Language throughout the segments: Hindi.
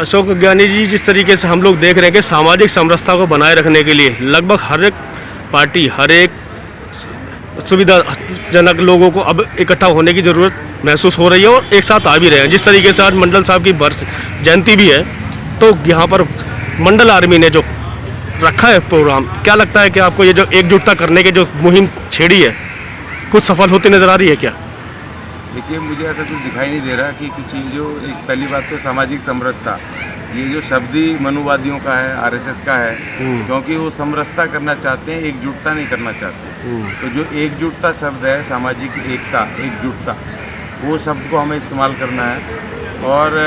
अशोक ज्ञानी जी, जिस तरीके से हम लोग देख रहे हैं कि सामाजिक समरसता को बनाए रखने के लिए लगभग हर एक पार्टी, हर एक सुविधाजनक लोगों को अब इकट्ठा होने की ज़रूरत महसूस हो रही है और एक साथ आ भी रहे हैं। जिस तरीके से आज मंडल साहब की वर्ष जयंती भी है, तो यहाँ पर मंडल आर्मी ने जो रखा है प्रोग्राम, क्या लगता है कि आपको ये जो एकजुटता करने की जो मुहिम छेड़ी है, कुछ सफल होती नज़र आ रही है क्या? देखिए, मुझे ऐसा कुछ दिखाई नहीं दे रहा कि कुछ जो एक पहली बात तो सामाजिक समरसता, ये जो शब्द ही मनुवादियों का है, आरएसएस का है, क्योंकि वो समरसता करना चाहते हैं, एकजुटता नहीं करना चाहते। तो जो एकजुटता शब्द है, सामाजिक एकता, एकजुटता, वो शब्द को हमें इस्तेमाल करना है। और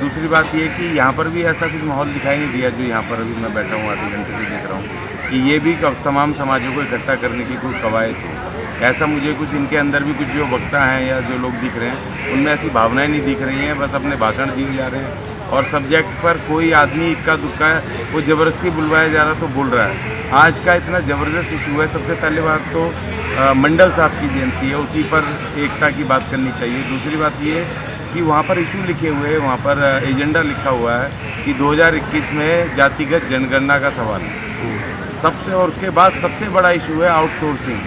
दूसरी बात ये कि यहाँ पर भी ऐसा कुछ माहौल दिखाई नहीं दिया जो यहाँ पर अभी मैं बैठा हूँ आधे घंटे से देख रहा हूँ कि ये भी तमाम समाजों को इकट्ठा करने की कोई कवायद हो। ऐसा मुझे कुछ इनके अंदर भी कुछ जो वक्ता हैं या जो लोग दिख रहे हैं, उनमें ऐसी भावनाएं नहीं दिख रही हैं, बस अपने भाषण दिए जा रहे हैं और सब्जेक्ट पर कोई आदमी इक्का दुक्का है वो ज़बरदस्ती बुलवाया जा रहा तो बोल रहा है। आज का इतना ज़बरदस्त इशू है। सबसे पहले बात तो मंडल साहब की जयंती है, उसी पर एकता की बात करनी चाहिए। दूसरी बात ये कि वहाँ पर इशू लिखे हुए हैं, वहाँ पर एजेंडा लिखा हुआ है कि 2021 में जातिगत जनगणना का सवाल सबसे, और उसके बाद सबसे बड़ा इशू है आउटसोर्सिंग,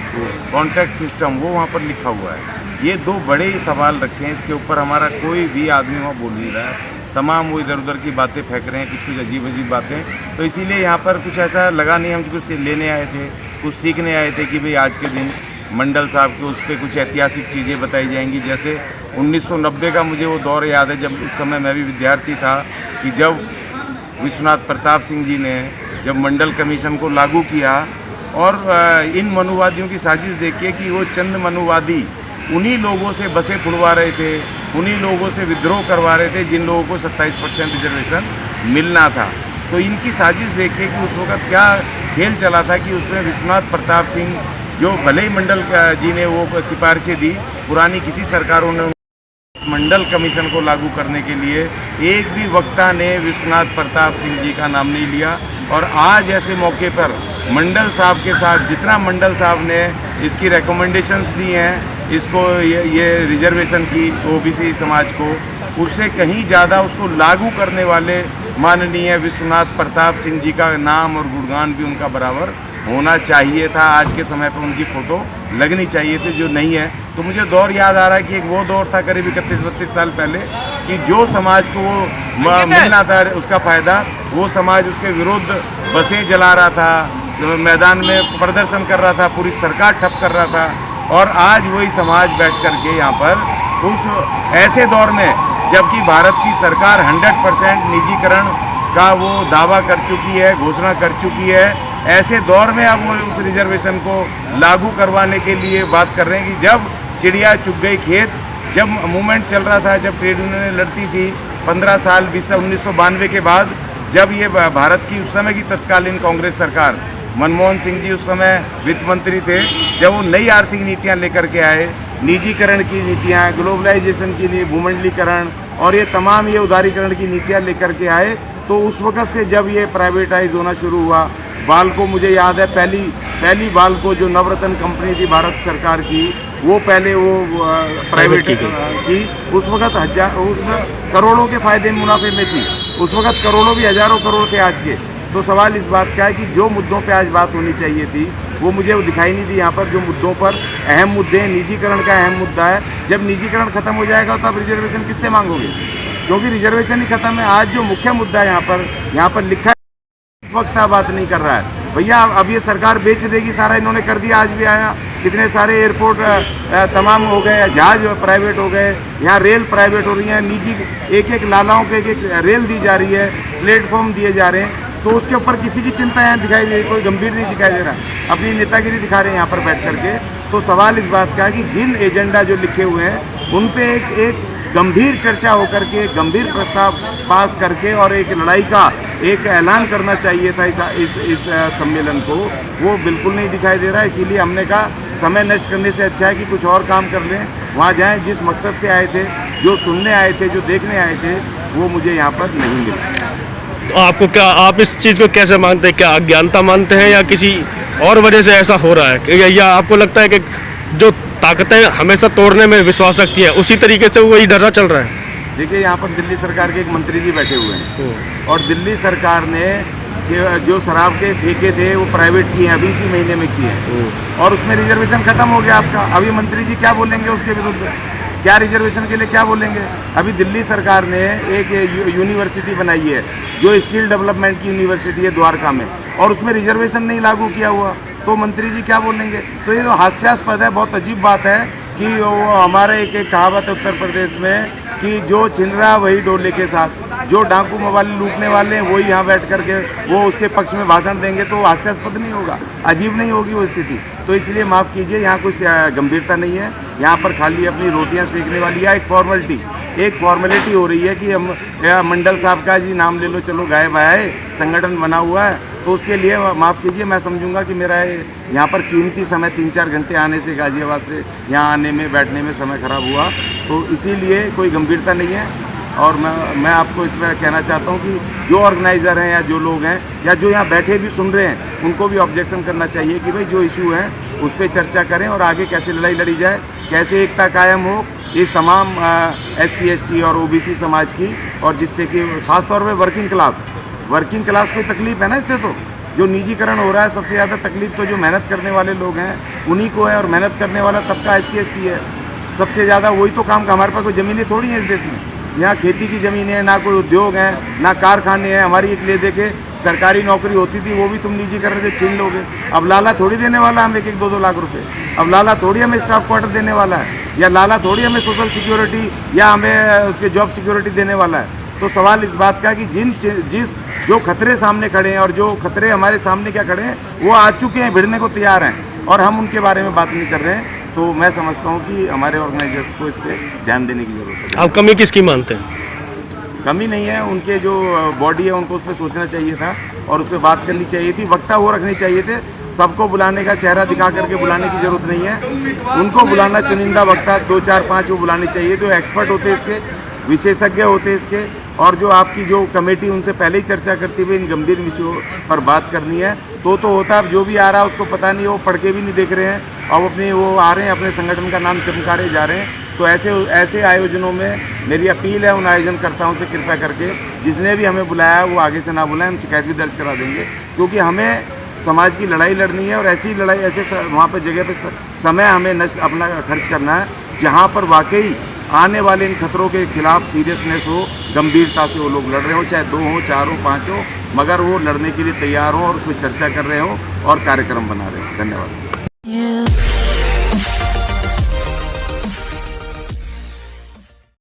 कॉन्ट्रैक्ट सिस्टम, वो वहाँ पर लिखा हुआ है। ये दो बड़े ही सवाल रखे हैं, इसके ऊपर हमारा कोई भी आदमी वहाँ बोल नहीं रहा है। तमाम वो इधर उधर की बातें फेंक रहे हैं, कुछ अजीब अजीब बातें। तो इसीलिए यहाँ पर कुछ ऐसा लगा नहीं, हम कुछ लेने आए थे, कुछ सीखने आए थे कि भाई आज के दिन मंडल साहब के उस पर कुछ ऐतिहासिक चीज़ें बताई जाएंगी। जैसे 1990 का मुझे वो दौर याद है, जब उस समय मैं भी विद्यार्थी था, कि जब विश्वनाथ प्रताप सिंह जी ने जब मंडल कमीशन को लागू किया और इन मनुवादियों की साजिश देखिए कि वो चंद मनुवादी उन्हीं लोगों से बसें फुड़वा रहे थे, उन्हीं लोगों से विद्रोह करवा रहे थे जिन लोगों को 27% रिजर्वेशन मिलना था। तो इनकी साजिश देखिए कि उस वक्त क्या खेल चला था कि उसमें विश्वनाथ प्रताप सिंह, जो भले ही मंडल जी ने वो सिफारिशें दी, पुरानी किसी सरकारों ने मंडल कमीशन को लागू करने के लिए एक भी वक्ता ने विश्वनाथ प्रताप सिंह जी का नाम नहीं लिया। और आज ऐसे मौके पर मंडल साहब के साथ जितना मंडल साहब ने इसकी रिकमेंडेशंस दी हैं, इसको ये रिजर्वेशन की ओबीसी समाज को, उससे कहीं ज़्यादा उसको लागू करने वाले माननीय विश्वनाथ प्रताप सिंह जी का नाम और गुणगान भी उनका बराबर होना चाहिए था। आज के समय पर उनकी फ़ोटो लगनी चाहिए थी, जो नहीं है। तो मुझे दौर याद आ रहा है कि एक वो दौर था करीब 31-32 साल पहले कि जो समाज को वो मिलना था उसका फ़ायदा, वो समाज उसके विरुद्ध बसें जला रहा था, मैदान में प्रदर्शन कर रहा था, पूरी सरकार ठप कर रहा था। और आज वही समाज बैठ कर के यहाँ पर उस ऐसे दौर में, जबकि भारत की सरकार 100% निजीकरण का वो दावा कर चुकी है, घोषणा कर चुकी है, ऐसे दौर में अब वो उस रिजर्वेशन को लागू करवाने के लिए बात कर रहे हैं कि जब चिड़िया चुग गई खेत, जब मूवमेंट चल रहा था, जब ट्रेड यूनियनें लड़ती थी 15 साल 1992 के बाद, जब ये भारत की उस समय की तत्कालीन कांग्रेस सरकार, मनमोहन सिंह जी उस समय वित्त मंत्री थे, जब वो नई आर्थिक नीतियाँ लेकर के आए, निजीकरण की नीतियाँ, ग्लोबलाइजेशन के लिए भूमंडलीकरण और ये तमाम ये उदारीकरण की नीतियाँ लेकर के आए, तो उस वक़्त से जब ये प्राइवेटाइज होना शुरू हुआ, बाल्को मुझे याद है, पहली बाल्को जो नवरत्न कंपनी थी भारत सरकार की, वो पहले वो प्राइवेट की, उस वक़्त उसमें करोड़ों के फ़ायदे मुनाफे में थी, उस वक़्त करोड़ों भी हज़ारों करोड़ थे आज के। तो सवाल इस बात का है कि जो मुद्दों पे आज बात होनी चाहिए थी वो मुझे वो दिखाई नहीं दी। यहाँ पर जो मुद्दों पर अहम मुद्दे हैं, निजीकरण का अहम मुद्दा है। जब निजीकरण खत्म हो जाएगा तो आप रिजर्वेशन किससे मांगोगे, क्योंकि रिजर्वेशन ही खत्म है। आज जो मुख्य मुद्दा है यहाँ पर लिखा है, वक्ता बात नहीं कर रहा है। भैया अब ये सरकार बेच देगी सारा, इन्होंने कर दिया। आज भी आया, कितने सारे एयरपोर्ट तमाम हो गए, जहाज प्राइवेट हो गए, यहाँ रेल प्राइवेट हो रही है, निजी एक लालाओं के एक रेल दी जा रही है, प्लेटफॉर्म दिए जा रहे हैं। तो उसके ऊपर किसी की चिंता यहाँ दिखाई दे, कोई गंभीर नहीं दिखाई दे रहा, अपनी नेतागिरी दिखा रहे हैं यहाँ पर बैठ करके। तो सवाल इस बात का है कि जिन एजेंडा जो लिखे हुए हैं उन पे एक गंभीर चर्चा होकर के, गंभीर प्रस्ताव पास करके और एक लड़ाई का एक ऐलान करना चाहिए था इस सम्मेलन को, वो बिल्कुल नहीं दिखाई दे रहा है। इसीलिए हमने कहा समय नष्ट करने से अच्छा है कि कुछ और काम कर लें, वहाँ जाएं, जिस मकसद से आए थे, जो सुनने आए थे, जो देखने आए थे, वो मुझे यहाँ पर नहीं मिला। तो आपको क्या, आप इस चीज़ को कैसे मानते हैं? क्या अज्ञानता मानते हैं या किसी और वजह से ऐसा हो रहा है, या आपको लगता है कि जो ताकतें हमेशा तोड़ने में विश्वास रखती हैं उसी तरीके से वही डरा चल रहा है? देखिए यहाँ पर दिल्ली सरकार के एक मंत्री जी बैठे हुए हैं और दिल्ली सरकार ने जो शराब के ठेके थे वो प्राइवेट किए हैं, अभी इसी महीने में किए हैं और उसमें रिजर्वेशन खत्म हो गया आपका। अभी मंत्री जी क्या बोलेंगे उसके विरुद्ध, क्या रिजर्वेशन के लिए क्या बोलेंगे? अभी दिल्ली सरकार ने एक यूनिवर्सिटी बनाई है जो स्किल डेवलपमेंट की यूनिवर्सिटी है द्वारका में, और उसमें रिजर्वेशन नहीं लागू किया हुआ, तो मंत्री जी क्या बोलेंगे? तो ये तो हास्यास्पद है, बहुत अजीब बात है कि वो हमारे एक कहावत है उत्तर प्रदेश में कि जो छिन रहा वही डोले के साथ, जो डाकू मोबाइल लूटने वाले हैं वही यहाँ बैठ करके वो उसके पक्ष में भाषण देंगे, तो हास्यास्पद नहीं होगा, अजीब नहीं होगी वो स्थिति। तो इसलिए माफ़ कीजिए, यहाँ कुछ गंभीरता नहीं है, यहाँ पर खाली अपनी रोटियाँ सेकने वाली है, एक फॉर्मेलिटी हो रही है कि हम मंडल साहब का जी नाम ले लो, चलो गायब आए, संगठन बना हुआ है, तो उसके लिए माफ़ कीजिए, मैं समझूंगा कि मेरा यहाँ पर कीमती समय 3-4 घंटे आने से गाजियाबाद से यहाँ आने में बैठने में समय ख़राब हुआ, तो इसीलिए कोई गंभीरता नहीं है। और मैं आपको इसमें कहना चाहता हूँ कि जो ऑर्गेनाइज़र हैं या जो लोग हैं या जो यहाँ बैठे भी सुन रहे हैं, उनको भी ऑब्जेक्शन करना चाहिए कि भाई जो इशू हैं उस पर चर्चा करें और आगे कैसे लड़ाई लड़ी जाए, कैसे एकता कायम हो इस तमाम SC ST और OBC समाज की, और जिससे कि ख़ासतौर पर वर्किंग क्लास को तकलीफ है ना इससे। तो जो निजीकरण हो रहा है, सबसे ज़्यादा तकलीफ तो जो मेहनत करने वाले लोग हैं उन्हीं को है, और मेहनत करने वाला तबका SC ST है सबसे ज़्यादा, वही तो काम का। हमारे पास कोई ज़मीनें थोड़ी हैं इस देश में, यहाँ खेती की ज़मीन है, ना कोई उद्योग है, ना कारखाने हैं। हमारी एक ले देखे सरकारी नौकरी होती थी, वो भी तुम निजीकरण से छीन लोगे। अब लाला थोड़ी देने वाला हम 1-2 लाख रुपए, अब लाला थोड़ी हमें स्टाफ क्वार्टर देने वाला है, या लाला थोड़ी हमें सोशल सिक्योरिटी या हमें उसके जॉब सिक्योरिटी देने वाला है। तो सवाल इस बात का कि जो खतरे सामने खड़े हैं और जो खतरे हमारे सामने क्या खड़े हैं वो आ चुके हैं, भिड़ने को तैयार हैं, और हम उनके बारे में बात नहीं कर रहे हैं। तो मैं समझता हूँ कि हमारे ऑर्गेनाइजर्स को इस पर ध्यान देने की ज़रूरत है। आप कमी किसकी मानते हैं? कमी नहीं है, उनके जो बॉडी है उनको उस पर सोचना चाहिए था और उस पर बात करनी चाहिए थी, वक्ता वो रखने चाहिए थे। सबको बुलाने का चेहरा दिखा करके बुलाने की ज़रूरत नहीं है, उनको बुलाना चुनिंदा वक्ता 2-4-5 वो बुलाने चाहिए, जो एक्सपर्ट होते इसके, विशेषज्ञ होते इसके, और जो आपकी जो कमेटी उनसे पहले ही चर्चा करती हुई इन गंभीर विषयों पर बात करनी है। तो होता है, जो भी आ रहा है उसको पता नहीं, वो पढ़ के भी नहीं देख रहे हैं और अपने वो आ रहे हैं, अपने संगठन का नाम चमका रहे जा रहे हैं। तो ऐसे आयोजनों में मेरी अपील है उन आयोजनकर्ताओं से, कृपया करके जिसने भी हमें बुलाया वो आगे से ना बुलाएं, हम शिकायत भी दर्ज करा देंगे, क्योंकि हमें समाज की लड़ाई लड़नी है और ऐसी लड़ाई ऐसे वहाँ पर जगह पे समय हमें अपना खर्च करना है जहाँ पर वाकई आने वाले इन खतरों के खिलाफ सीरियसनेस हो, गंभीरता से वो लोग लड़ रहे हो, चाहे 2 हो, 4 हो, 5 हो, मगर वो लड़ने के लिए तैयार हो और उस पर चर्चा कर रहे हो और कार्यक्रम बना रहे हो। धन्यवाद।